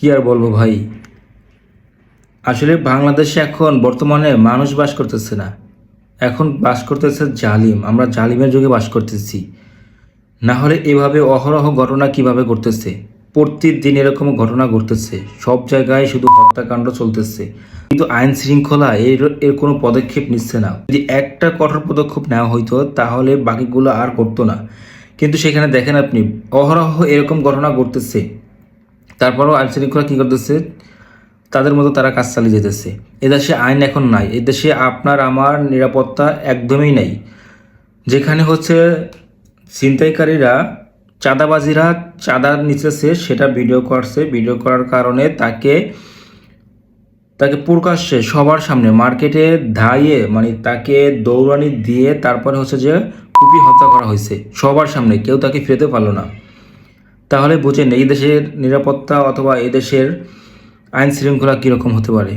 কি আর বলবো ভাই, আসলে বাংলাদেশে এখন বর্তমানে মানুষ বাস করতেছে না, এখন বাস করতেছে জালিম। আমরা জালিমের যুগে বাস করতেছি। না হলে এভাবে অহরহ ঘটনা কিভাবে ঘটতেছে? প্রতিদিন এরকম ঘটনা ঘটতেছে, সব জায়গায় শুধু হত্যাকাণ্ড চলতেছে, কিন্তু আইন শৃঙ্খলা এর কোনো পদক্ষেপ নিচ্ছে না। যদি একটা কঠোর পদক্ষেপ নেওয়া হইতো তাহলে বাকিগুলো আর করতো না, কিন্তু সেখানে দেখেন আপনি অহরহ এরকম ঘটনা ঘটতেছে, তারপরও আইন শৃঙ্খলা কী করতেছে? তাদের মতো তারা কাজ চালিয়ে যেতেছে। এদেশে আইন এখন নাই, এদেশে আপনার আমার নিরাপত্তা একদমই নেই। যেখানে হচ্ছে ছিনতাইকারীরা, চাঁদাবাজিরা চাঁদা নিতেছে, সেটা ভিডিও করছে, ভিডিও করার কারণে তাকে তাকে প্রকাশ্যে সবার সামনে মার্কেটে ধাইয়ে, মানে তাকে দৌড়ানি দিয়ে তারপরে হচ্ছে যে কুপি হত্যা করা হয়েছে সবার সামনে, কেউ তাকে ফিরতে পারলো না। তাহলে বুঝেন এই দেশের নিরাপত্তা অথবা এই দেশের আইন শৃঙ্খলা কীরকম হতে পারে।